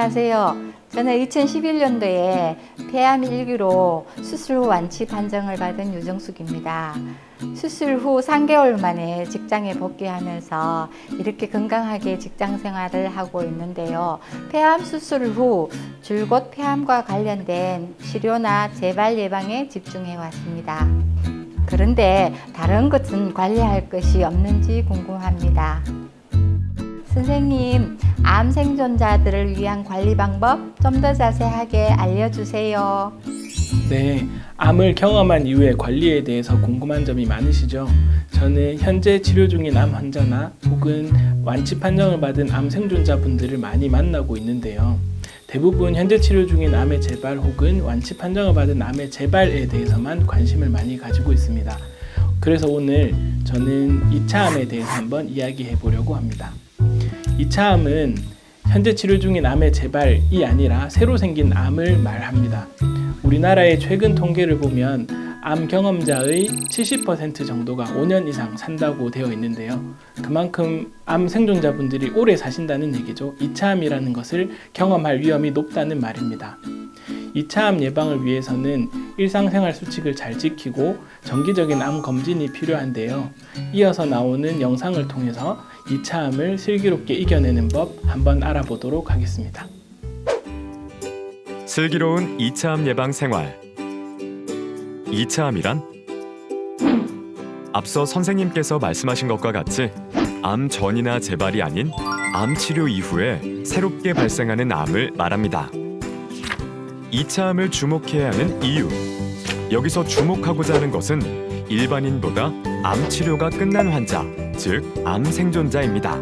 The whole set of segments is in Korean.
안녕하세요. 저는 2011년도에 폐암 1기로 수술 후 완치 판정을 받은 유정숙입니다. 수술 후 3개월 만에 직장에 복귀하면서 이렇게 건강하게 직장 생활을 하고 있는데요. 폐암 수술 후 줄곧 폐암과 관련된 치료나 재발 예방에 집중해 왔습니다. 그런데 다른 것은 관리할 것이 없는지 궁금합니다. 선생님, 암 생존자들을 위한 관리 방법 좀 더 자세하게 알려주세요. 네, 암을 경험한 이후의 관리에 대해서 궁금한 점이 많으시죠? 저는 현재 치료 중인 암 환자나 혹은 완치 판정을 받은 암 생존자분들을 많이 만나고 있는데요. 대부분 현재 치료 중인 암의 재발 혹은 완치 판정을 받은 암의 재발에 대해서만 관심을 많이 가지고 있습니다. 그래서 오늘 저는 2차 암에 대해서 한번 이야기해 보려고 합니다. 2차 암은 현재 치료 중인 암의 재발이 아니라 새로 생긴 암을 말합니다. 우리나라의 최근 통계를 보면 암 경험자의 70% 정도가 5년 이상 산다고 되어 있는데요. 그만큼 암 생존자분들이 오래 사신다는 얘기죠. 2차 암이라는 것을 경험할 위험이 높다는 말입니다. 2차 암 예방을 위해서는 일상생활 수칙을 잘 지키고 정기적인 암 검진이 필요한데요. 이어서 나오는 영상을 통해서 2차 암을 슬기롭게 이겨내는 법 한번 알아보도록 하겠습니다. 슬기로운 2차 암 예방 생활. 2차 암이란? 앞서 선생님께서 말씀하신 것과 같이 암 전이나 재발이 아닌 암 치료 이후에 새롭게 발생하는 암을 말합니다. 2차 암을 주목해야 하는 이유. 여기서 주목하고자 하는 것은 일반인보다 암 치료가 끝난 환자, 즉 암 생존자입니다.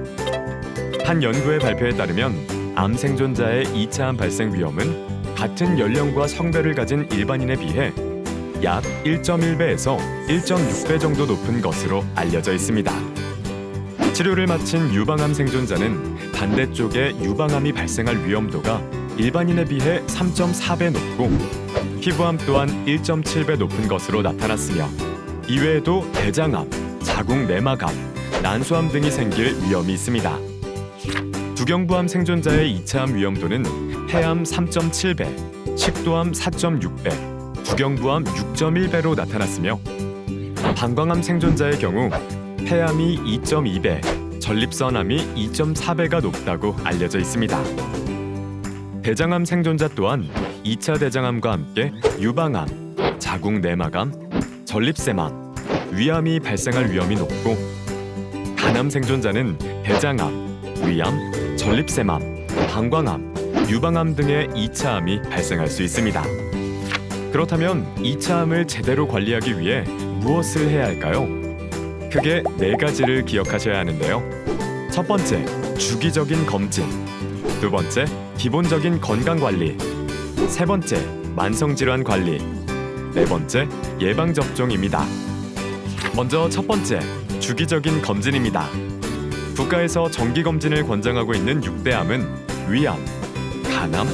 한 연구의 발표에 따르면 암 생존자의 2차 암 발생 위험은 같은 연령과 성별을 가진 일반인에 비해 약 1.1배에서 1.6배 정도 높은 것으로 알려져 있습니다. 치료를 마친 유방암 생존자는 반대쪽에 유방암이 발생할 위험도가 일반인에 비해 3.4배 높고 피부암 또한 1.7배 높은 것으로 나타났으며 이외에도 대장암, 자궁 내막암, 난소암 등이 생길 위험이 있습니다. 두경부암 생존자의 2차 암 위험도는 폐암 3.7배, 식도암 4.6배, 두경부암 6.1배로 나타났으며 방광암 생존자의 경우 폐암이 2.2배, 전립선암이 2.4배가 높다고 알려져 있습니다. 대장암 생존자 또한 2차 대장암과 함께 유방암, 자궁 내막암, 전립腺암, 위암이 발생할 위험이 높고 간암 생존자는 대장암, 위암, 전립腺암, 방광암, 유방암 등의 2차 암이 발생할 수 있습니다. 그렇다면 2차 암을 제대로 관리하기 위해 무엇을 해야 할까요? 크게 4가지를 기억하셔야 하는데요. 첫 번째, 주기적인 검진. 두 번째, 기본적인 건강관리. 세 번째, 만성질환 관리. 네 번째, 예방접종입니다. 먼저 첫 번째, 주기적인 검진입니다. 국가에서 정기검진을 권장하고 있는 6대 암은 위암, 간암,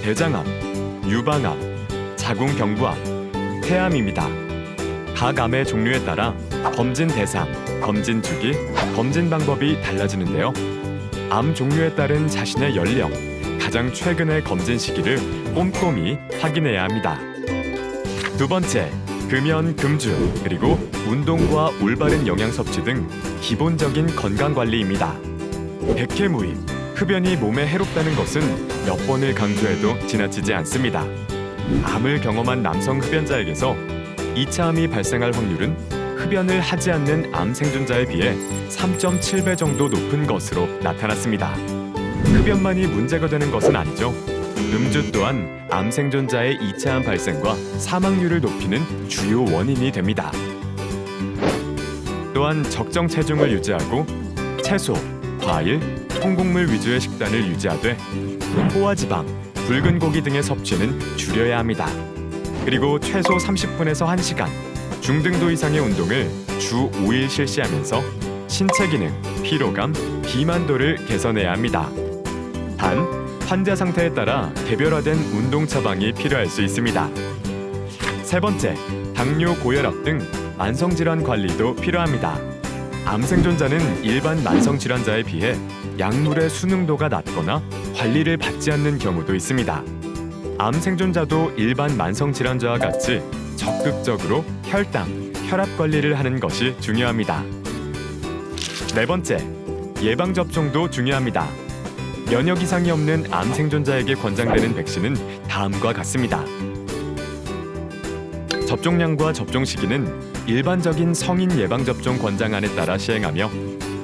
대장암, 유방암, 자궁경부암, 폐암입니다. 각 암의 종류에 따라 검진 대상, 검진 주기, 검진 방법이 달라지는데요. 암 종류에 따른 자신의 연령, 가장 최근의 검진 시기를 꼼꼼히 확인해야 합니다. 두 번째, 금연, 금주, 그리고 운동과 올바른 영양 섭취 등 기본적인 건강관리입니다. 백해무익, 흡연이 몸에 해롭다는 것은 몇 번을 강조해도 지나치지 않습니다. 암을 경험한 남성 흡연자에게서 2차 암이 발생할 확률은 흡연을 하지 않는 암 생존자에 비해 3.7배 정도 높은 것으로 나타났습니다. 흡연만이 문제가 되는 것은 아니죠. 음주 또한 암 생존자의 2차 암 발생과 사망률을 높이는 주요 원인이 됩니다. 또한 적정 체중을 유지하고 채소, 과일, 통곡물 위주의 식단을 유지하되 포화지방, 붉은 고기 등의 섭취는 줄여야 합니다. 그리고 최소 30분에서 1시간, 중등도 이상의 운동을 주 5일 실시하면서 신체 기능, 피로감, 비만도를 개선해야 합니다. 단, 환자 상태에 따라 개별화된 운동 처방이 필요할 수 있습니다. 세 번째, 당뇨, 고혈압 등 만성질환 관리도 필요합니다. 암 생존자는 일반 만성 질환자에 비해 약물의 수능도가 낮거나 관리를 받지 않는 경우도 있습니다. 암 생존자도 일반 만성 질환자와 같이 적극적으로 혈당, 혈압 관리를 하는 것이 중요합니다. 네 번째, 예방 접종도 중요합니다. 면역 이상이 없는 암 생존자에게 권장되는 백신은 다음과 같습니다. 접종량과 접종 시기는 일반적인 성인 예방접종 권장안에 따라 시행하며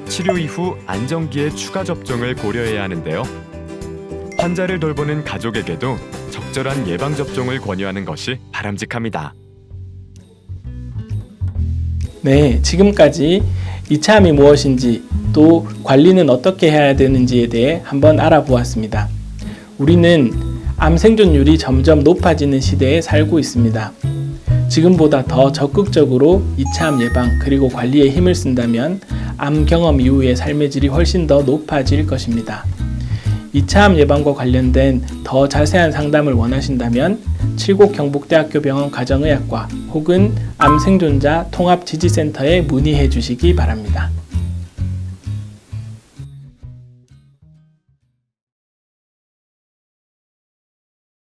치료 이후 안정기에 추가 접종을 고려해야 하는데요. 환자를 돌보는 가족에게도 적절한 예방접종을 권유하는 것이 바람직합니다. 네, 지금까지 2차암이 무엇인지 또 관리는 어떻게 해야 되는지에 대해 한번 알아보았습니다. 우리는 암 생존율이 점점 높아지는 시대에 살고 있습니다. 지금보다 더 적극적으로 2차암 예방 그리고 관리에 힘을 쓴다면 암 경험 이후의 삶의 질이 훨씬 더 높아질 것입니다. 2차암 예방과 관련된 더 자세한 상담을 원하신다면 칠곡 경북대학교 병원 가정의학과 혹은 암 생존자 통합지지센터에 문의해 주시기 바랍니다.